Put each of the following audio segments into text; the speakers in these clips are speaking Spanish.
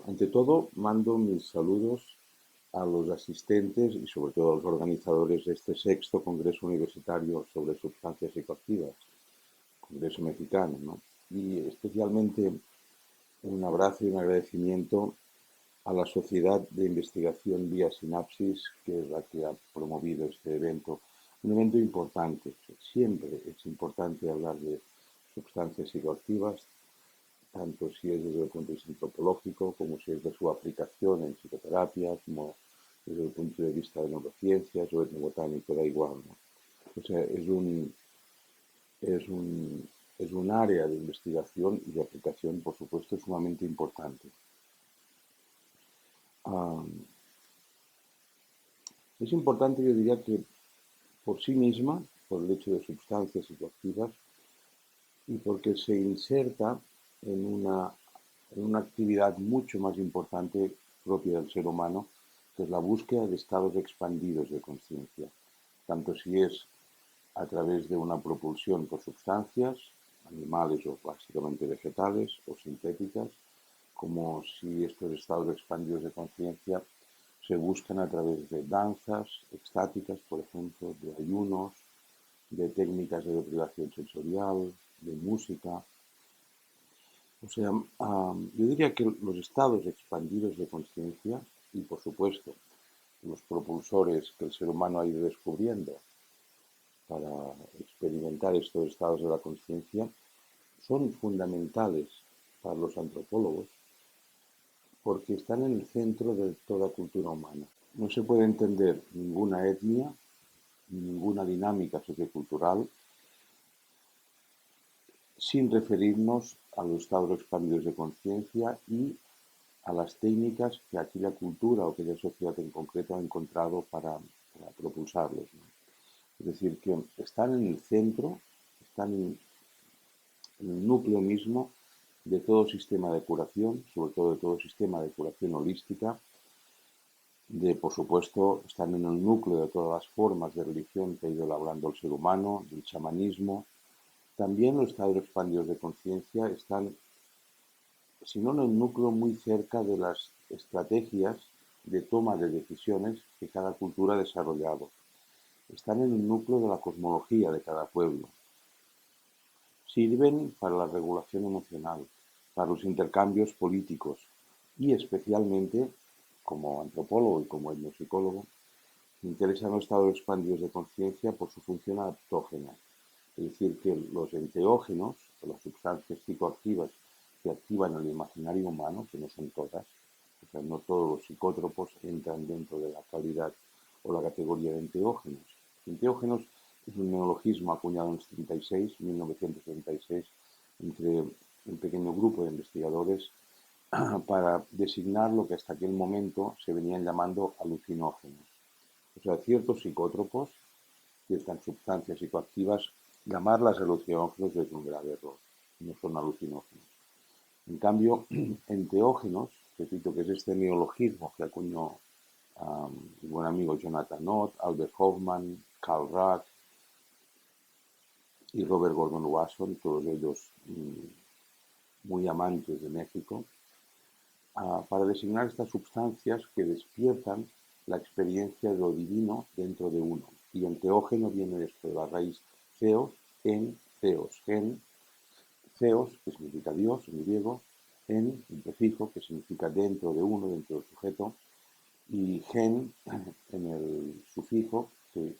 Ante todo, mando mis saludos a los asistentes y sobre todo a los organizadores de este sexto Congreso Universitario sobre Sustancias Psicoactivas, Congreso Mexicano, ¿no? Y especialmente un abrazo y un agradecimiento a la Sociedad de Investigación Vía Sinapsis, que es la que ha promovido este evento. Un evento importante. Siempre es importante hablar de sustancias psicoactivas, tanto si es desde el punto de vista antropológico, como si es de su aplicación en psicoterapia, como desde el punto de vista de neurociencias o etnobotánico, da igual, ¿no? O sea, es un, es un área de investigación y de aplicación, por supuesto, sumamente importante. Es importante, yo diría que por sí misma, por el hecho de sustancias psicoactivas, y porque se inserta en una actividad mucho más importante propia del ser humano, que es la búsqueda de estados expandidos de conciencia, tanto si es a través de una propulsión por sustancias, animales o básicamente vegetales o sintéticas, como si estos estados expandidos de conciencia se buscan a través de danzas extáticas, por ejemplo, de ayunos, de técnicas de deprivación sensorial, de música. O sea, yo diría que los estados expandidos de conciencia y, por supuesto, los propulsores que el ser humano ha ido descubriendo para experimentar estos estados de la conciencia son fundamentales para los antropólogos porque están en el centro de toda cultura humana. No se puede entender ninguna etnia, ninguna dinámica sociocultural sin referirnos a los estados expandidos de conciencia y a las técnicas que aquella cultura o aquella sociedad en concreto ha encontrado para propulsarlos, ¿no? Es decir, que están en el centro, están en el núcleo mismo de todo sistema de curación, sobre todo de todo sistema de curación holística, por supuesto, están en el núcleo de todas las formas de religión que ha ido elaborando el ser humano, del chamanismo. También los estados expandidos de conciencia están, si no en el núcleo, muy cerca de las estrategias de toma de decisiones que cada cultura ha desarrollado. Están en el núcleo de la cosmología de cada pueblo. Sirven para la regulación emocional, para los intercambios políticos y especialmente, como antropólogo y como etnopsicólogo, me interesan los estados expandidos de conciencia por su función adaptógena. Es decir, que los enteógenos, o las sustancias psicoactivas que activan el imaginario humano, que no son todas, o sea, no todos los psicótropos entran dentro de la calidad o la categoría de enteógenos. Enteógenos es un neologismo acuñado en 1976, entre un pequeño grupo de investigadores para designar lo que hasta aquel momento se venían llamando alucinógenos. O sea, ciertos psicótropos, ciertas sustancias psicoactivas, llamarlas alucinógenos es un grave error, no son alucinógenos. En cambio, enteógenos, repito que es este neologismo que acuñó mi buen amigo Jonathan Nott, Albert Hoffman, Carl Rack y Robert Gordon Wasson, todos ellos muy amantes de México, para designar estas sustancias que despiertan la experiencia de lo divino dentro de uno. Y enteógeno viene de esto, de la raíz theos, en theos, gen, theos, que significa Dios en griego, en, un prefijo, que significa dentro de uno, dentro del sujeto, y gen en el sufijo, que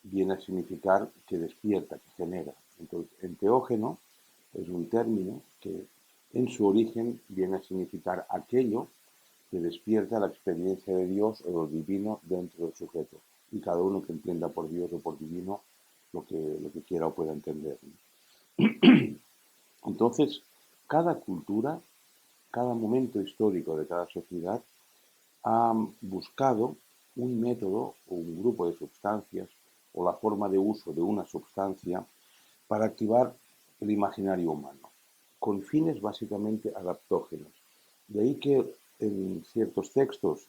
viene a significar que despierta, que genera. Entonces, enteógeno es un término que en su origen viene a significar aquello que despierta la experiencia de Dios o lo divino dentro del sujeto. Y cada uno que entienda por Dios o por divino lo que quiera o pueda entender, ¿no? Entonces, cada cultura, cada momento histórico de cada sociedad ha buscado un método o un grupo de sustancias o la forma de uso de una sustancia para activar el imaginario humano, con fines básicamente adaptógenos. De ahí que en ciertos textos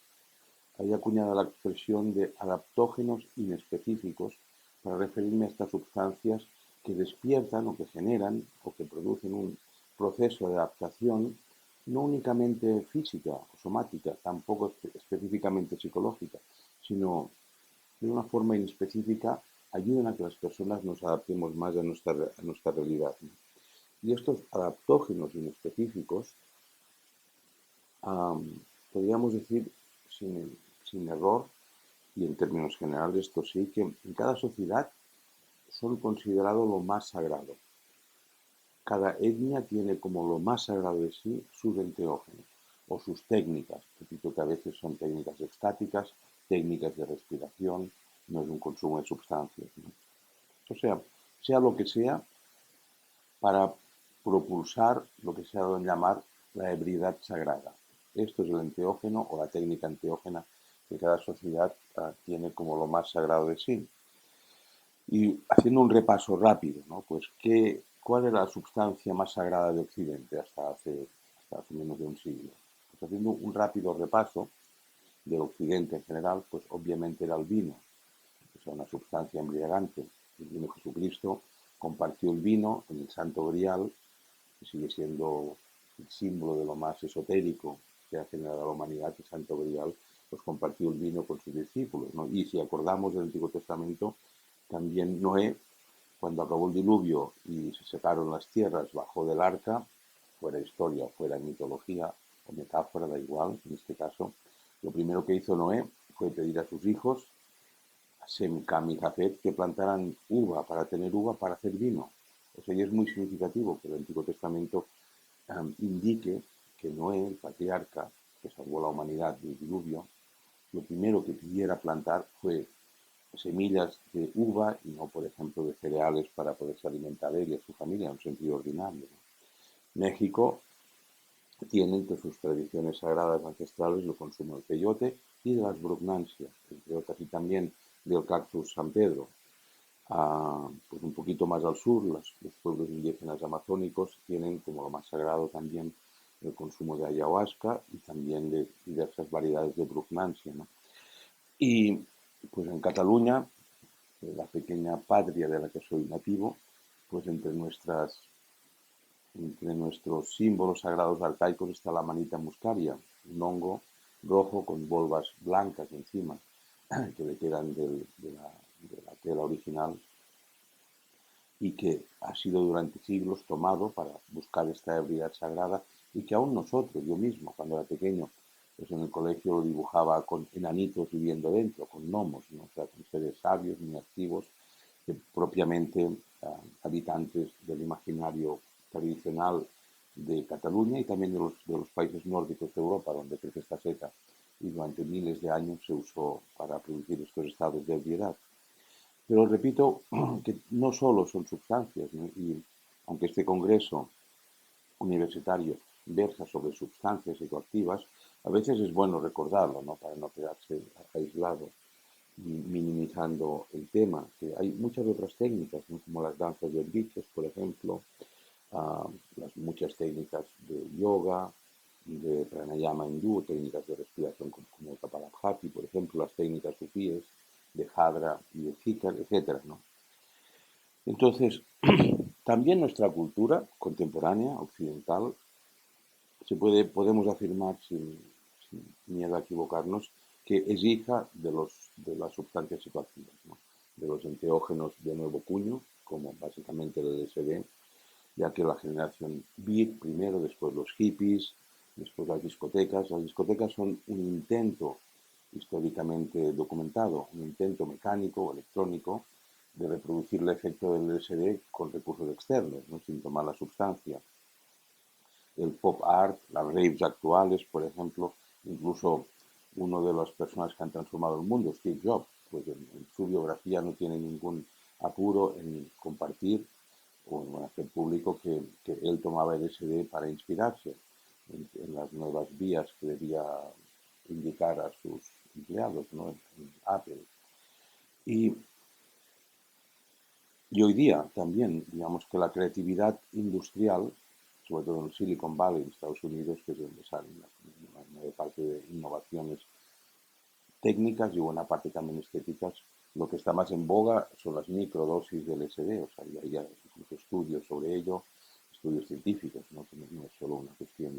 haya acuñado la expresión de adaptógenos inespecíficos para referirme a estas sustancias que despiertan o que generan o que producen un proceso de adaptación no únicamente física o somática, tampoco específicamente psicológica, sino de una forma inespecífica ayudan a que las personas nos adaptemos más a nuestra realidad, ¿no? Y estos adaptógenos inespecíficos, podríamos decir sin error, y en términos generales esto sí, que en cada sociedad son considerados lo más sagrado. Cada etnia tiene como lo más sagrado de sí sus enteógenos o sus técnicas. Repito que a veces son técnicas extáticas, técnicas de respiración, no es un consumo de sustancias, ¿no? O sea lo que sea, para propulsar lo que se ha dado en llamar la ebriedad sagrada. Esto es el enteógeno o la técnica enteógena que cada sociedad tiene como lo más sagrado de sí. Y haciendo un repaso rápido, ¿no? Pues ¿cuál era la sustancia más sagrada de Occidente hasta hace menos de un siglo? Pues haciendo un rápido repaso del Occidente en general, pues obviamente era el vino, o sea, una sustancia embriagante. El vino Jesucristo compartió el vino con el Santo Grial, que sigue siendo el símbolo de lo más esotérico que ha generado la humanidad, el Santo Grial, pues compartió el vino con sus discípulos, ¿no? Y si acordamos del Antiguo Testamento, también Noé, cuando acabó el diluvio y se secaron las tierras, bajó del arca, fuera historia, fuera mitología o metáfora, da igual, en este caso, lo primero que hizo Noé fue pedir a sus hijos, Sem, Cam y Jafet, que plantaran uva para tener uva para hacer vino. O sea, y es muy significativo que el Antiguo Testamento indique que Noé, el patriarca, que salvó a la humanidad del diluvio, lo primero que pidiera plantar fue semillas de uva y no, por ejemplo, de cereales para poderse alimentar él y a su familia en un sentido ordinario, ¿no? México tiene entre sus tradiciones sagradas ancestrales el consumo del peyote y de las brugnancias, entre otras, y también del cactus San Pedro. Pues un poquito más al sur, los pueblos indígenas amazónicos tienen como lo más sagrado también el consumo de ayahuasca y también de diversas variedades de brugnancia, ¿no? Y pues en Cataluña, la pequeña patria de la que soy nativo, pues entre nuestros símbolos sagrados arcaicos está la manita muscaria, un hongo rojo con volvas blancas encima, que le quedan de la tela original y que ha sido durante siglos tomado para buscar esta ebriedad sagrada y que aún nosotros, yo mismo, cuando era pequeño, pues en el colegio lo dibujaba con enanitos viviendo dentro, con gnomos, ¿no? O sea, con seres sabios, muy activos, que propiamente habitantes del imaginario tradicional de Cataluña y también de los países nórdicos de Europa, donde crece esta seta y durante miles de años se usó para producir estos estados de ebriedad. Pero repito que no solo son sustancias, ¿no? Y aunque este congreso universitario versa sobre sustancias psicoactivas, a veces es bueno recordarlo, ¿no? Para no quedarse aislado y minimizando el tema, que hay muchas otras técnicas, ¿no? Como las danzas de bichos, por ejemplo, las muchas técnicas de yoga, de pranayama hindú, técnicas de respiración como el Kapalabhati, por ejemplo, las técnicas sufíes de Hadra y de Zikar, etcétera, ¿no? Entonces, también nuestra cultura contemporánea, occidental, podemos afirmar sin miedo a equivocarnos, que es hija de las sustancias psicoactivas, ¿no? De los enteógenos de nuevo cuño, como básicamente el LSD, ya que la generación beat primero, después los hippies, después las discotecas. Las discotecas son un intento históricamente documentado, un intento mecánico o electrónico de reproducir el efecto del LSD con recursos externos, ¿no? Sin tomar la sustancia. El pop art, las raves actuales, por ejemplo, incluso uno de las personas que han transformado el mundo, Steve Jobs, pues en su biografía no tiene ningún apuro en compartir o en hacer público que él tomaba LSD para inspirarse en las nuevas vías que debía indicar a sus empleados, ¿no? En Apple. Y, y hoy día también, digamos que la creatividad industrial, sobre todo en el Silicon Valley, en Estados Unidos, que es donde salen la mayor parte de innovaciones técnicas y buena parte también estéticas, lo que está más en boga son las microdosis del LSD, o sea, hay incluso estudios sobre ello, estudios científicos, ¿no? Que no es solo una cuestión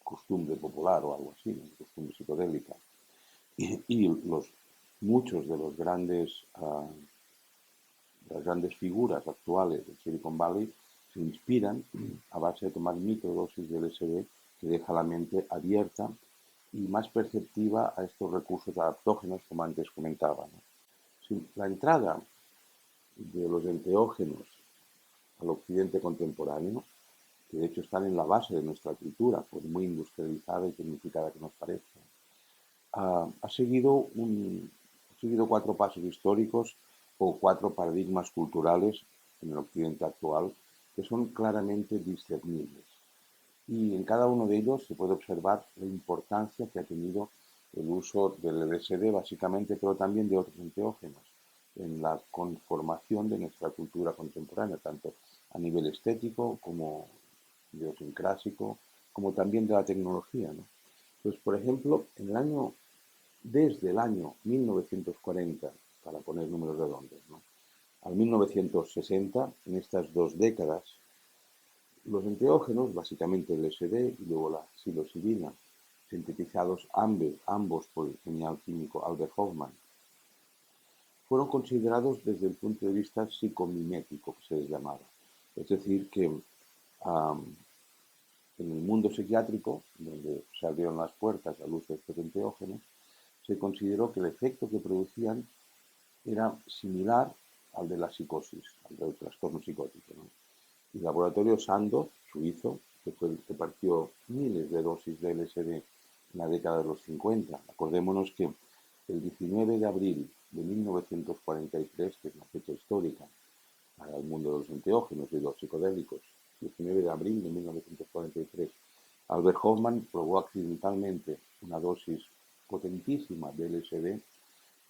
costumbre popular o algo así, ¿no? Costumbre psicodélica. Y muchos de las grandes figuras actuales de Silicon Valley se inspiran a base de tomar microdosis de LSD que deja la mente abierta y más perceptiva a estos recursos adaptógenos, como antes comentaba, ¿no? La entrada de los enteógenos al occidente contemporáneo, que de hecho están en la base de nuestra cultura, por muy industrializada y tecnificada que nos parezca, ha seguido 4 pasos históricos o 4 paradigmas culturales en el occidente actual que son claramente discernibles. Y en cada uno de ellos se puede observar la importancia que ha tenido el uso del LSD básicamente, pero también de otros enteógenos en la conformación de nuestra cultura contemporánea, tanto a nivel estético como idiosincrásico, como también de la tecnología, ¿no? Pues, por ejemplo, desde el año 1940, para poner números redondos, ¿no?, al 1960, en estas 2 décadas, los enteógenos, básicamente el LSD y luego la psilocibina, sintetizados ambos por el genial químico Albert Hofmann, fueron considerados desde el punto de vista psicomimético, que se les llamaba. Es decir, que en el mundo psiquiátrico, donde se abrieron las puertas al uso de estos enteógenos, se consideró que el efecto que producían era similar al de la psicosis, al del trastorno psicótico, ¿no? El laboratorio Sandoz, suizo, que fue el que partió miles de dosis de LSD en la década de los 50. Acordémonos que el 19 de abril de 1943, que es una fecha histórica para el mundo de los enteógenos y de los psicodélicos, 19 de abril de 1943, Albert Hofmann probó accidentalmente una dosis potentísima de LSD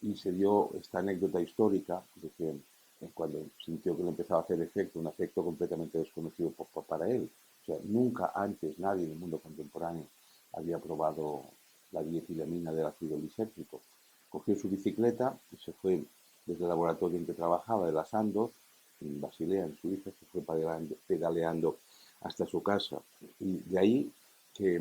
y se dio esta anécdota histórica de que cuando sintió que le empezaba a hacer efecto, un efecto completamente desconocido para él. O sea, nunca antes nadie en el mundo contemporáneo había probado la dietilamina del ácido lisérgico. Cogió su bicicleta y se fue desde el laboratorio en que trabajaba, de la Sandoz, en Basilea, en Suiza, se fue pedaleando hasta su casa. Y de ahí que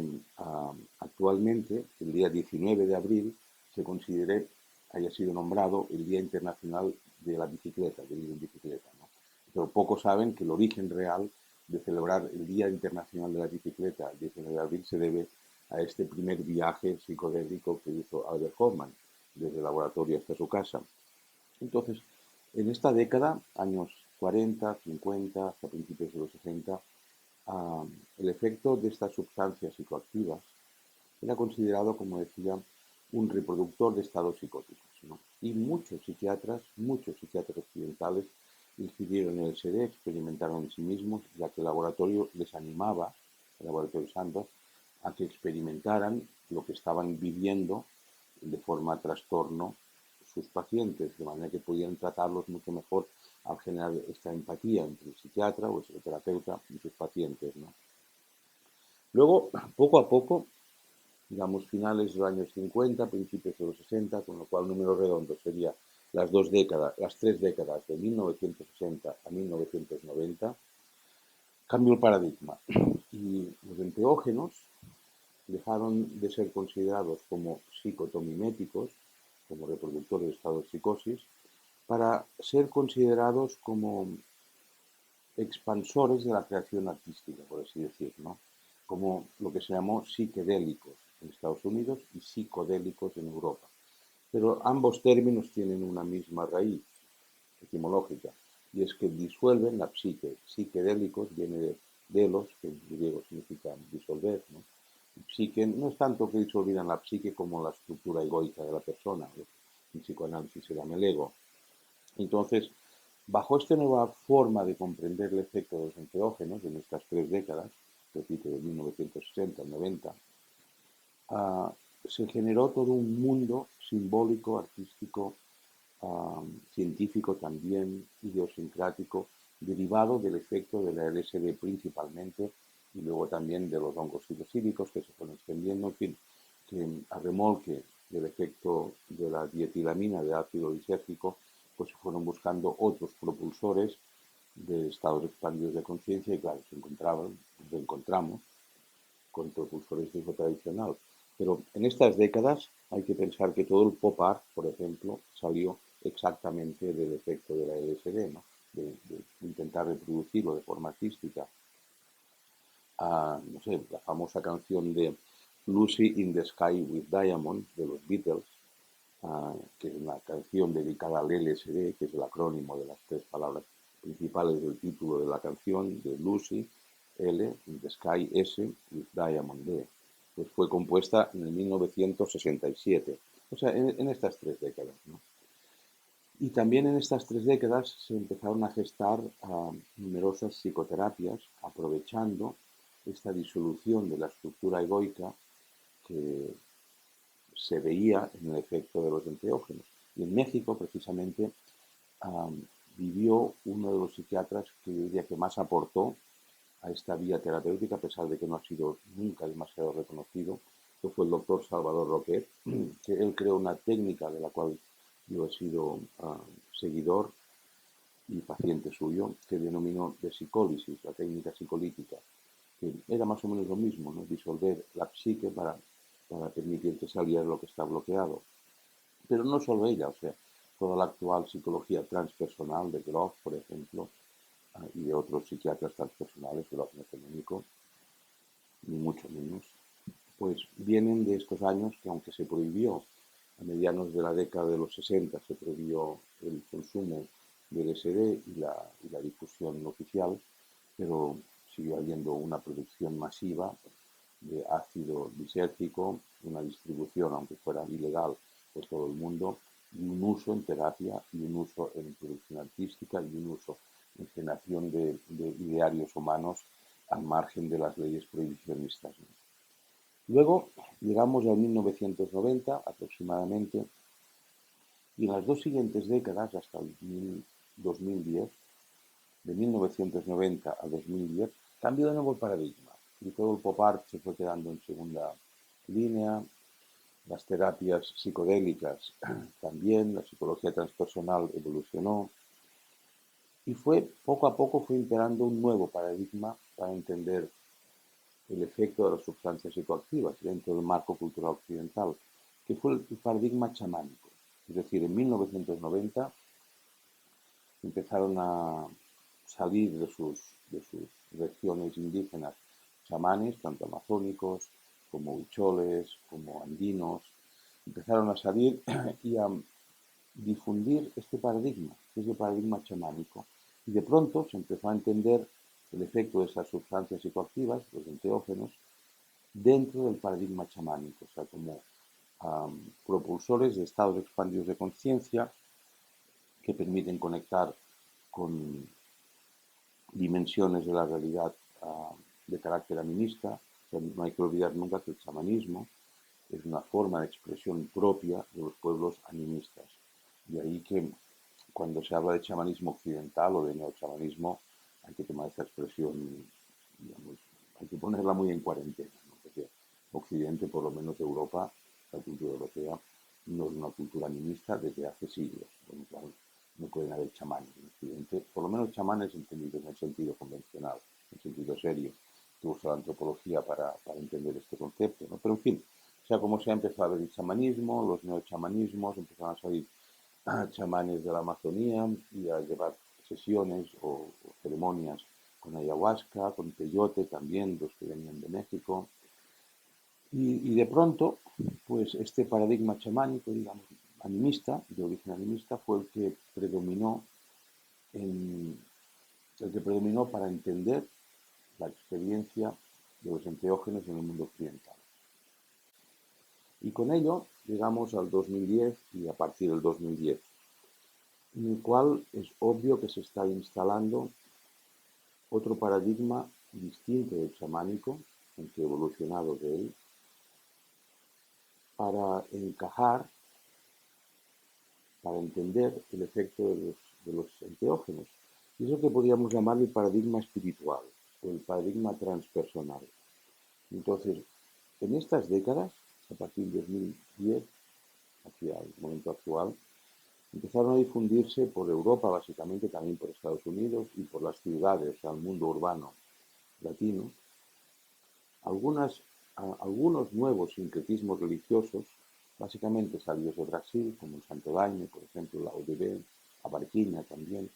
actualmente, el día 19 de abril, se considere haya sido nombrado el Día Internacional de la Bicicleta, de ir en bicicleta, ¿no? Pero pocos saben que el origen real de celebrar el Día Internacional de la Bicicleta, el 19 de abril, se debe a este primer viaje psicodélico que hizo Albert Hofmann, desde el laboratorio hasta su casa. Entonces, en esta década, años 40, 50, hasta principios de los 60, el efecto de estas sustancias psicoactivas era considerado, como decía, un reproductor de estados psicóticos, ¿no? Y muchos psiquiatras occidentales incidieron en el LSD, experimentaron en sí mismos, ya que el laboratorio les animaba, el laboratorio Sandoz, a que experimentaran lo que estaban viviendo de forma trastorno sus pacientes, de manera que pudieran tratarlos mucho mejor al generar esta empatía entre el psiquiatra o el psicoterapeuta y sus pacientes, ¿no? Luego, poco a poco, digamos, finales de los años 50, principios de los 60, con lo cual número redondo sería las 3 décadas de 1960 a 1990, cambió el paradigma y los enteógenos dejaron de ser considerados como psicotomiméticos, como reproductores de estados de psicosis, para ser considerados como expansores de la creación artística, por así decir, ¿no? Como lo que se llamó psiquedélicos en Estados Unidos y psicodélicos en Europa. Pero ambos términos tienen una misma raíz etimológica, y es que disuelven la psique. Psiquedélicos viene de delos, que en griego significa disolver, ¿no? Psique no es tanto que disolvieran la psique como la estructura egoica de la persona, ¿no? En psicoanálisis se llama el ego. Entonces, bajo esta nueva forma de comprender el efecto de los enteógenos en estas 3 décadas, repito, de 1960 al 90, se generó todo un mundo simbólico, artístico, científico también, idiosincrático, derivado del efecto de la LSD principalmente, y luego también de los hongos psilocíbicos que se fueron extendiendo, en fin, que a remolque del efecto de la dietilamina de ácido lisérgico, pues se fueron buscando otros propulsores de estados expandidos de conciencia y claro, nos encontramos con propulsores de uso tradicional. Pero en estas décadas hay que pensar que todo el pop art, por ejemplo, salió exactamente del efecto de la LSD, ¿no? De intentar reproducirlo de forma artística. No sé, la famosa canción de Lucy in the Sky with Diamonds de los Beatles, que es una canción dedicada al LSD, que es el acrónimo de las tres palabras principales del título de la canción, de Lucy, L, in the Sky, S, with Diamond, D. Pues fue compuesta en el 1967, o sea, en estas tres décadas, ¿no? Y también en estas tres décadas se empezaron a gestar numerosas psicoterapias, aprovechando esta disolución de la estructura egoica que se veía en el efecto de los enteógenos. Y en México, precisamente, vivió uno de los psiquiatras que yo diría que más aportó a esta vía terapéutica, a pesar de que no ha sido nunca demasiado reconocido, que fue el doctor Salvador Roquet, que él creó una técnica de la cual yo he sido seguidor y paciente suyo, que denominó de psicólisis, la técnica psicolítica, que era más o menos lo mismo, ¿no? Disolver la psique para permitir que saliera lo que está bloqueado. Pero no solo ella, o sea, toda la actual psicología transpersonal de Grof, por ejemplo, y de otros psiquiatras transpersonales, Grof no es el único, ni mucho menos, pues vienen de estos años que aunque se prohibió a medianos de la década de los 60, se prohibió el consumo del LSD y la difusión oficial, pero siguió habiendo una producción masiva de ácido lisérgico, una distribución, aunque fuera ilegal, por todo el mundo, y un uso en terapia, y un uso en producción artística, y un uso en generación de idearios humanos al margen de las leyes prohibicionistas. Luego llegamos al 1990 aproximadamente, y en las dos siguientes décadas, hasta el 2010, de 1990 a 2010, cambió de nuevo el paradigma y todo el pop art se fue quedando en segunda línea, las terapias psicodélicas también, la psicología transpersonal evolucionó y poco a poco fue imperando un nuevo paradigma para entender el efecto de las sustancias psicoactivas dentro del marco cultural occidental, que fue el paradigma chamánico. Es decir, en 1990 empezaron a salir de sus regiones indígenas chamanes, tanto amazónicos como huicholes, como andinos, empezaron a salir y a difundir este paradigma, que es el paradigma chamánico. Y de pronto se empezó a entender el efecto de esas sustancias psicoactivas, los enteógenos, dentro del paradigma chamánico, o sea, como propulsores de estados expandidos de conciencia que permiten conectar con dimensiones de la realidad de carácter animista. O sea, no hay que olvidar nunca que el chamanismo es una forma de expresión propia de los pueblos animistas. De ahí que cuando se habla de chamanismo occidental o de neochamanismo, hay que tomar esta expresión, digamos, hay que ponerla muy en cuarentena, ¿no? Porque Occidente, por lo menos Europa, la cultura europea, no es una cultura animista desde hace siglos, con lo cual no pueden haber chamanes en Occidente, por lo menos chamanes entendidos en el sentido convencional, en el sentido serio, que usa la antropología para entender este concepto, ¿no? Pero en fin, sea como sea, empezó a haber el chamanismo, los neochamanismos, empezaron a salir chamanes de la Amazonía y a llevar sesiones o ceremonias con ayahuasca, con peyote también, los que venían de México. Y de pronto, pues este paradigma chamánico, digamos, animista, de origen animista, fue el que predominó para entender la experiencia de los enteógenos en el mundo occidental. Y con ello llegamos al 2010 y a partir del 2010, en el cual es obvio que se está instalando otro paradigma distinto del chamánico, aunque evolucionado de él, para encajar, para entender el efecto de los enteógenos. Y es lo que podríamos llamar el paradigma espiritual o el paradigma transpersonal. Entonces, en estas décadas, a partir de 2010 hacia el momento actual, empezaron a difundirse por Europa, básicamente también por Estados Unidos y por las ciudades, al mundo urbano latino, algunas algunos nuevos sincretismos religiosos, básicamente salidos de Brasil, como el Santo Daime, por ejemplo, la ODB, a Barquina también,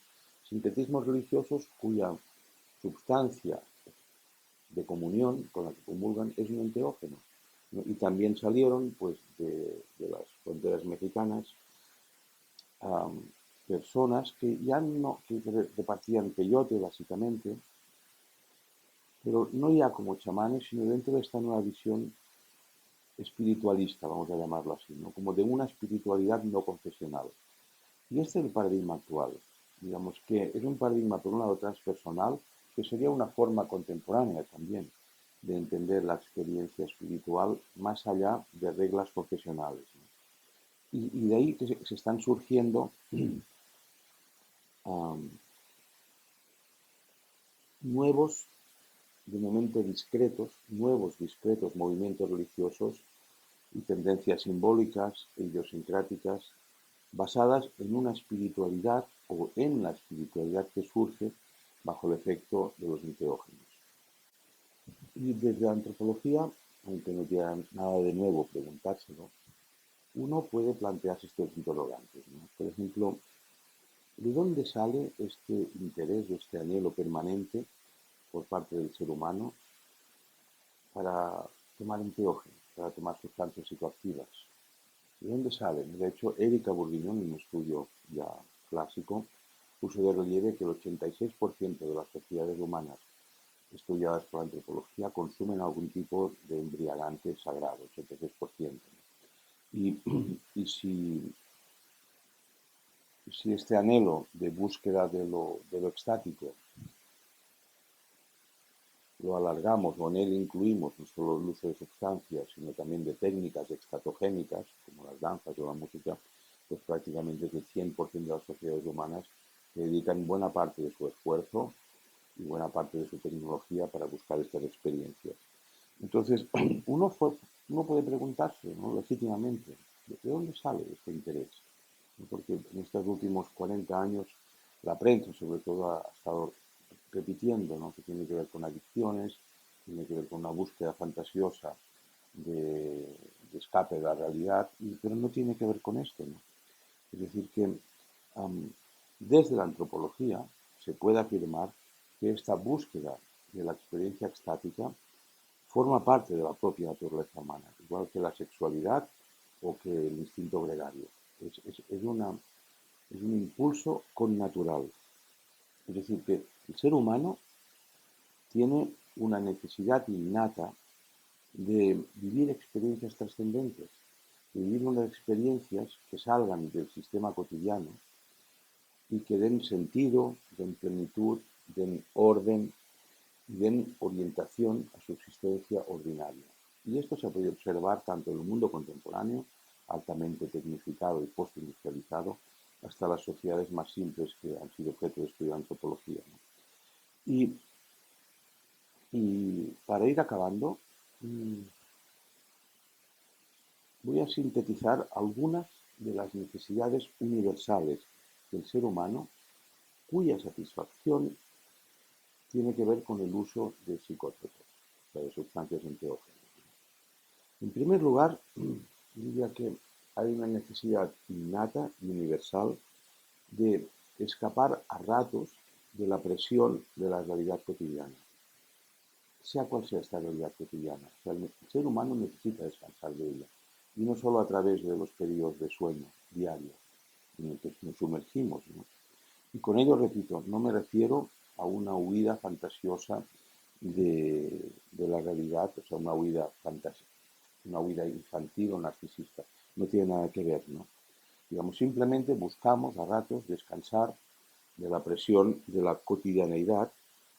sincretismos religiosos cuya sustancia de comunión con la que comulgan es un enteógeno, ¿no? Y también salieron pues, de las fronteras mexicanas personas que ya no que repartían peyote básicamente, pero no ya como chamanes, sino dentro de esta nueva visión espiritualista, vamos a llamarlo así, ¿no? Como de una espiritualidad no confesional. Y este es el paradigma actual. Digamos que es un paradigma, por un lado, transpersonal, que sería una forma contemporánea también de entender la experiencia espiritual más allá de reglas confesionales, ¿no? Y de ahí que se están surgiendo um, nuevos, de momento discretos, nuevos discretos movimientos religiosos y tendencias simbólicas e idiosincráticas basadas en una espiritualidad o en la espiritualidad que surge bajo el efecto de los enteógenos. Y desde la antropología, aunque no tiene nada de nuevo preguntárselo, uno puede plantearse estos interrogantes, ¿no? Por ejemplo, ¿de dónde sale este interés o este anhelo permanente por parte del ser humano para tomar enteógenos, para tomar sustancias psicoactivas? ¿De dónde salen? De hecho, Erika Bourguignon, en un estudio ya clásico, puso de relieve que el 86% de las sociedades humanas estudiadas por la antropología consumen algún tipo de embriagante sagrado, 86%. Y, y si este anhelo de búsqueda de lo extático lo alargamos o en él incluimos no solo el uso de sustancias, sino también de técnicas extatogénicas, como las danzas o la música, pues prácticamente es el 100% de las sociedades humanas que dedican buena parte de su esfuerzo y buena parte de su tecnología para buscar estas experiencias. Entonces, uno puede preguntarse, ¿no?, legítimamente, ¿de dónde sale este interés? Porque en estos últimos 40 años la prensa, sobre todo, ha estado repitiendo, ¿no?, que tiene que ver con adicciones, tiene que ver con una búsqueda fantasiosa de escape de la realidad, pero no tiene que ver con esto, ¿no? Es decir, que desde la antropología se puede afirmar que esta búsqueda de la experiencia extática forma parte de la propia naturaleza humana, igual que la sexualidad o que el instinto gregario. Es un impulso connatural. Es decir, que el ser humano tiene una necesidad innata de vivir experiencias trascendentes, de vivir unas experiencias que salgan del sistema cotidiano y que den sentido, den plenitud, den orden y den orientación a su existencia ordinaria. Y esto se puede observar tanto en el mundo contemporáneo, altamente tecnificado y postindustrializado, hasta las sociedades más simples que han sido objeto de estudio de antropología, ¿no? Y para ir acabando, voy a sintetizar algunas de las necesidades universales del ser humano cuya satisfacción tiene que ver con el uso de psicótropos, o sea, de sustancias enteógenas. En primer lugar, diría que hay una necesidad innata y universal de escapar a ratos de la presión de la realidad cotidiana, sea cual sea esta realidad cotidiana. O sea, el ser humano necesita descansar de ella, y no solo a través de los periodos de sueño diario en el que nos sumergimos, ¿no? Y con ello, repito, no me refiero a una huida fantasiosa de la realidad, o sea, una huida infantil o narcisista. No tiene nada que ver, ¿no? Digamos, simplemente buscamos a ratos descansar de la presión de la cotidianeidad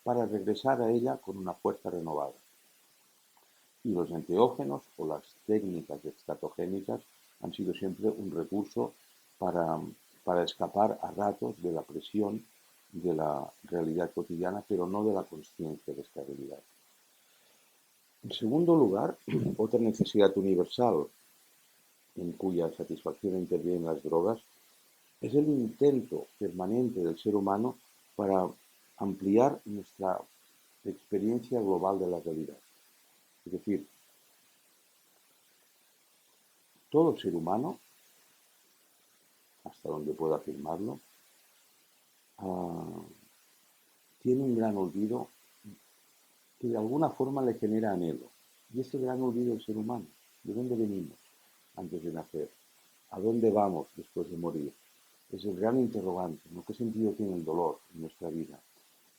para regresar a ella con una fuerza renovada. Y los enteógenos o las técnicas extatogénicas han sido siempre un recurso para escapar a ratos de la presión de la realidad cotidiana, pero no de la consciencia de esta realidad. En segundo lugar, otra necesidad universal en cuya satisfacción intervienen las drogas es el intento permanente del ser humano para ampliar nuestra experiencia global de la realidad. Es decir, todo ser humano, hasta donde puedo afirmarlo, ah, tiene un gran olvido que de alguna forma le genera anhelo. Y ese gran olvido del ser humano, ¿de dónde venimos antes de nacer? ¿A dónde vamos después de morir? Es el gran interrogante, ¿no? ¿Qué sentido tiene el dolor en nuestra vida?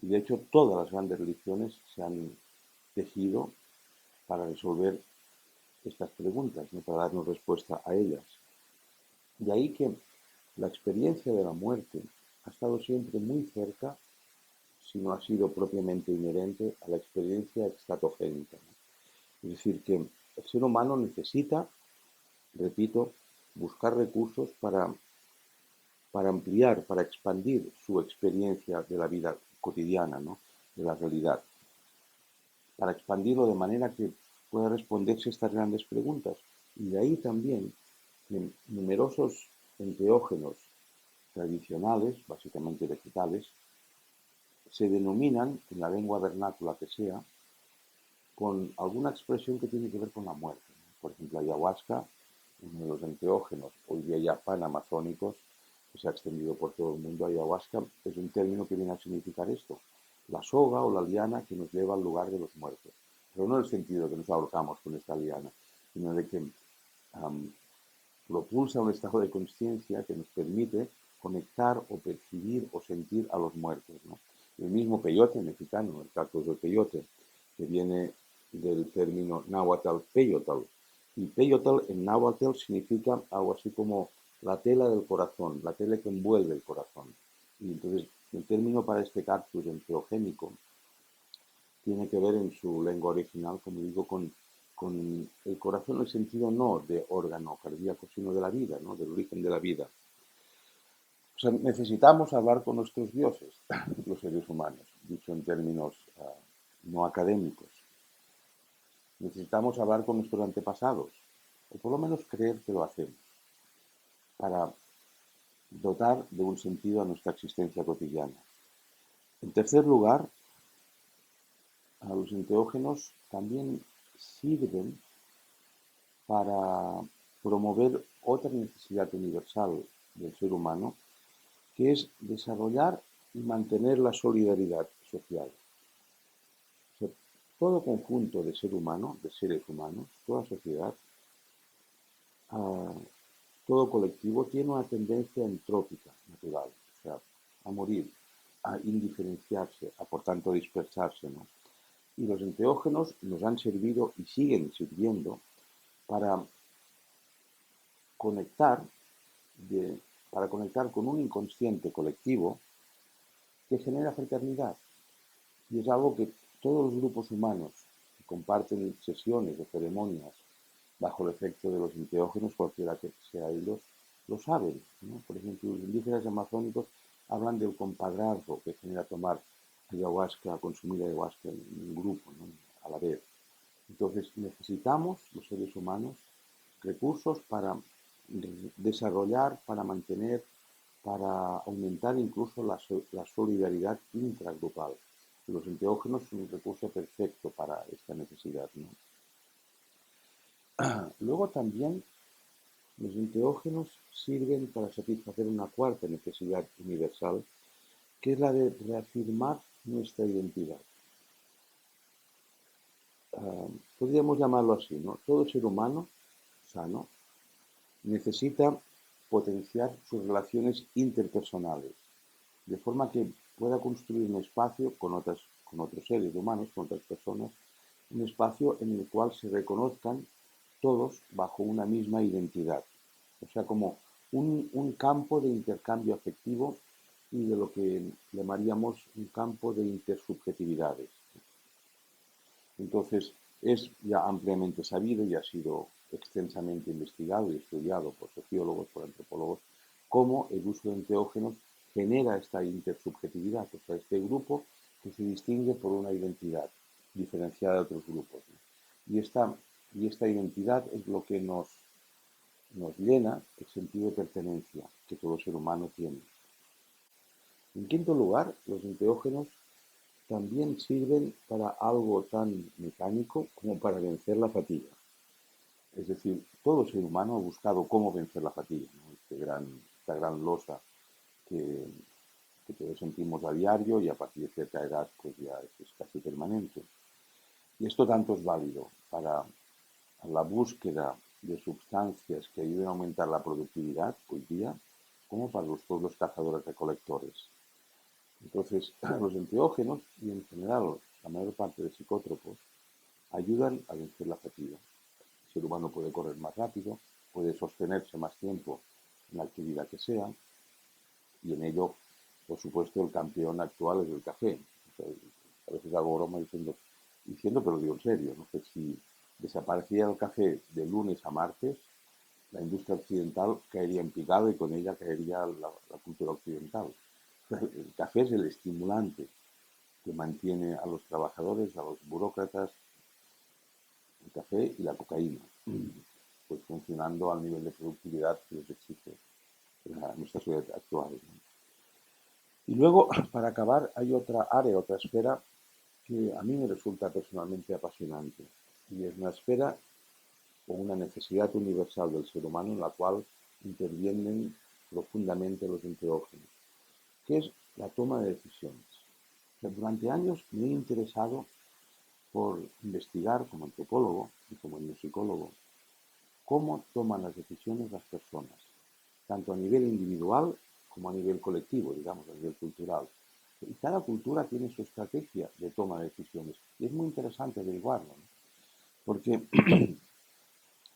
Y de hecho todas las grandes religiones se han tejido para resolver estas preguntas, ¿no? Para darnos respuesta a ellas. De ahí que la experiencia de la muerte ha estado siempre muy cerca, si no ha sido propiamente inherente, a la experiencia extatogénica, ¿no? Es decir, que el ser humano necesita, repito, buscar recursos para ampliar, para expandir su experiencia de la vida cotidiana, ¿no? De la realidad, para expandirlo de manera que pueda responderse estas grandes preguntas. Y de ahí también que numerosos enteógenos tradicionales, básicamente vegetales, se denominan, en la lengua vernácula que sea, con alguna expresión que tiene que ver con la muerte. Por ejemplo, ayahuasca, uno de los enteógenos, hoy día ya panamazónicos, que se ha extendido por todo el mundo. Ayahuasca es un término que viene a significar esto, la soga o la liana que nos lleva al lugar de los muertos. Pero no en el sentido de que nos ahorcamos con esta liana, sino de que propulsa un estado de conciencia que nos permite conectar o percibir o sentir a los muertos, ¿no? El mismo peyote mexicano, el cactus del peyote, que viene del término náhuatl peyotl. Y peyotl en náhuatl significa algo así como la tela del corazón, la tela que envuelve el corazón. Y entonces el término para este cactus enteogénico tiene que ver en su lengua original, como digo, con el corazón en el sentido no de órgano cardíaco, sino de la vida, ¿no? Del origen de la vida. O sea, necesitamos hablar con nuestros dioses, los seres humanos, dicho en términos no académicos. Necesitamos hablar con nuestros antepasados, o por lo menos creer que lo hacemos, para dotar de un sentido a nuestra existencia cotidiana. En tercer lugar, a los enteógenos también sirven para promover otra necesidad universal del ser humano, que es desarrollar y mantener la solidaridad social. O sea, todo conjunto de ser humano, de seres humanos, toda sociedad, todo colectivo tiene una tendencia entrópica natural, o sea, a morir, a indiferenciarse, a por tanto dispersarse, ¿no? Y los enteógenos nos han servido y siguen sirviendo para conectar, para conectar con un inconsciente colectivo que genera fraternidad. Y es algo que todos los grupos humanos que comparten sesiones o ceremonias bajo el efecto de los enteógenos, cualquiera que sea ellos, lo saben, ¿no? Por ejemplo, los indígenas amazónicos hablan del compadrazgo que genera tomar ayahuasca, consumir ayahuasca en un grupo, ¿no? A la vez. Entonces necesitamos, los seres humanos, recursos para desarrollar, para mantener, para aumentar incluso la solidaridad intragrupal. Los enteógenos son un recurso perfecto para esta necesidad, ¿no? Luego también los enteógenos sirven para satisfacer una cuarta necesidad universal, que es la de reafirmar nuestra identidad. Podríamos llamarlo así, ¿no? Todo ser humano sano necesita potenciar sus relaciones interpersonales, de forma que pueda construir un espacio con otros seres humanos, con otras personas, un espacio en el cual se reconozcan todos bajo una misma identidad. O sea, como un campo de intercambio afectivo y de lo que llamaríamos un campo de intersubjetividades. Entonces, es ya ampliamente sabido y ha sido extensamente investigado y estudiado por sociólogos, por antropólogos, cómo el uso de enteógenos genera esta intersubjetividad, o sea, este grupo que se distingue por una identidad diferenciada de otros grupos, ¿no? Y esta identidad es lo que nos llena el sentido de pertenencia que todo ser humano tiene. En quinto lugar, los enteógenos también sirven para algo tan mecánico como para vencer la fatiga. Es decir, todo ser humano ha buscado cómo vencer la fatiga, ¿no? Esta gran losa que, que todos sentimos a diario y a partir de cierta edad pues ya es casi permanente. Y esto tanto es válido para la búsqueda de sustancias que ayuden a aumentar la productividad hoy día, como para los pueblos cazadores recolectores. Entonces, los enteógenos y en general la mayor parte de psicótropos ayudan a vencer la fatiga. El ser humano puede correr más rápido, puede sostenerse más tiempo en la actividad que sea, y en ello, por supuesto, el campeón actual es el café. O sea, a veces hago broma diciendo, pero digo en serio, ¿no? Que si desapareciera el café de lunes a martes, la industria occidental caería en picado y con ella caería la cultura occidental. El café es el estimulante que mantiene a los trabajadores, a los burócratas, el café y la cocaína, pues funcionando al nivel de productividad que les exige nuestra sociedad actual, ¿no? Y luego, para acabar, hay otra área, otra esfera que a mí me resulta personalmente apasionante, y es una esfera o una necesidad universal del ser humano en la cual intervienen profundamente los enteógenos, que es la toma de decisiones. O sea, durante años me he interesado por investigar como antropólogo y como musicólogo cómo toman las decisiones las personas, tanto a nivel individual como a nivel colectivo, digamos, a nivel cultural. Y cada cultura tiene su estrategia de toma de decisiones. Y es muy interesante averiguarlo, ¿no? Porque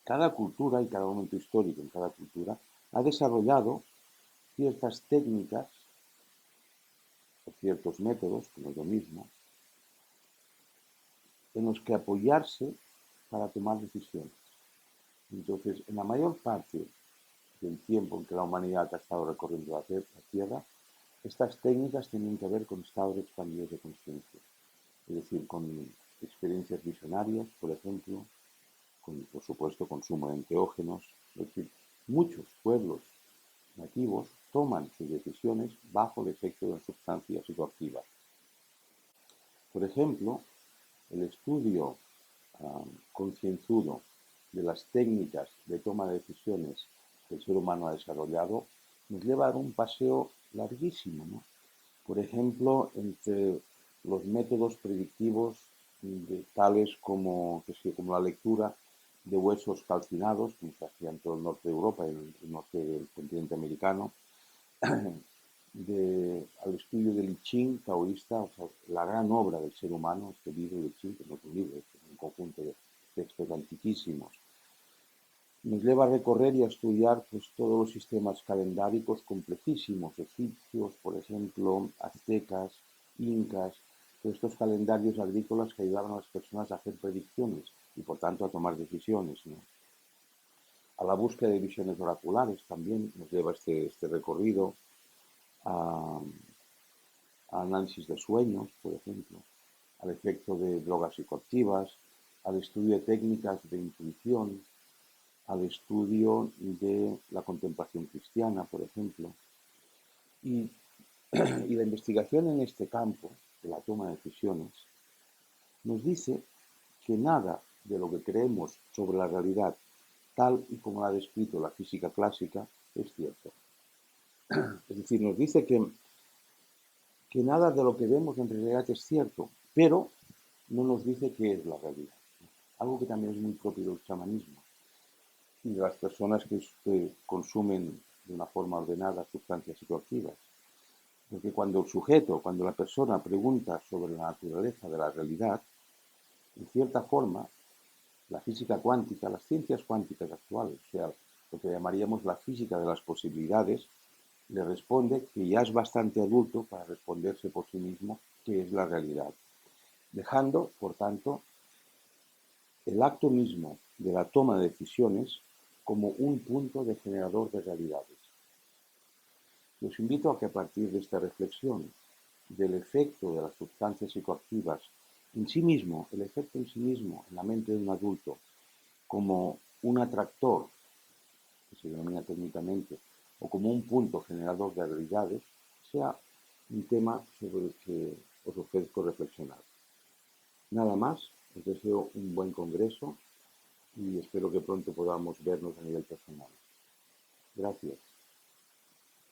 cada cultura y cada momento histórico en cada cultura ha desarrollado ciertas técnicas o ciertos métodos, que no es lo mismo, en los que apoyarse para tomar decisiones. Entonces, en la mayor parte del tiempo en que la humanidad ha estado recorriendo la Tierra, estas técnicas tienen que ver con estados expandidos de conciencia, es decir, con experiencias visionarias, por ejemplo, con, por supuesto, consumo de enteógenos. Es decir, muchos pueblos nativos toman sus decisiones bajo el efecto de sustancias psicoactivas. Por ejemplo, el estudio concienzudo de las técnicas de toma de decisiones que el ser humano ha desarrollado nos lleva a dar un paseo larguísimo, ¿no? Por ejemplo, entre los métodos predictivos tales como la lectura de huesos calcinados, como se hacía en todo el norte de Europa y en el norte del continente americano, al estudio del I Ching taoísta, o sea, la gran obra del ser humano, este libro del I Ching, que no es un libro, es un conjunto de textos antiquísimos, nos lleva a recorrer y a estudiar pues, todos los sistemas calendáricos complejísimos, egipcios, por ejemplo, aztecas, incas, todos estos calendarios agrícolas que ayudaban a las personas a hacer predicciones y por tanto a tomar decisiones, ¿no? A la búsqueda de visiones oraculares también nos lleva este recorrido, a análisis de sueños, por ejemplo, al efecto de drogas psicoactivas, al estudio de técnicas de intuición, al estudio de la contemplación cristiana, por ejemplo. Y, y la investigación en este campo de la toma de decisiones nos dice que nada de lo que creemos sobre la realidad, tal y como la ha descrito la física clásica, es cierto. Es decir, nos dice que nada de lo que vemos en realidad es cierto, pero no nos dice qué es la realidad. Algo que también es muy propio del chamanismo y de las personas que consumen de una forma ordenada sustancias psicoactivas. Porque cuando la persona pregunta sobre la naturaleza de la realidad, en cierta forma, la física cuántica, las ciencias cuánticas actuales, o sea, lo que llamaríamos la física de las posibilidades, le responde que ya es bastante adulto para responderse por sí mismo qué es la realidad, dejando, por tanto, el acto mismo de la toma de decisiones como un punto de generador de realidades. Los invito a que a partir de esta reflexión del efecto de las sustancias psicoactivas en sí mismo, el efecto en sí mismo en la mente de un adulto como un atractor, que se denomina técnicamente, o como un punto generador de realidades, sea un tema sobre el que os ofrezco reflexionar. Nada más, os deseo un buen congreso y espero que pronto podamos vernos a nivel personal. Gracias.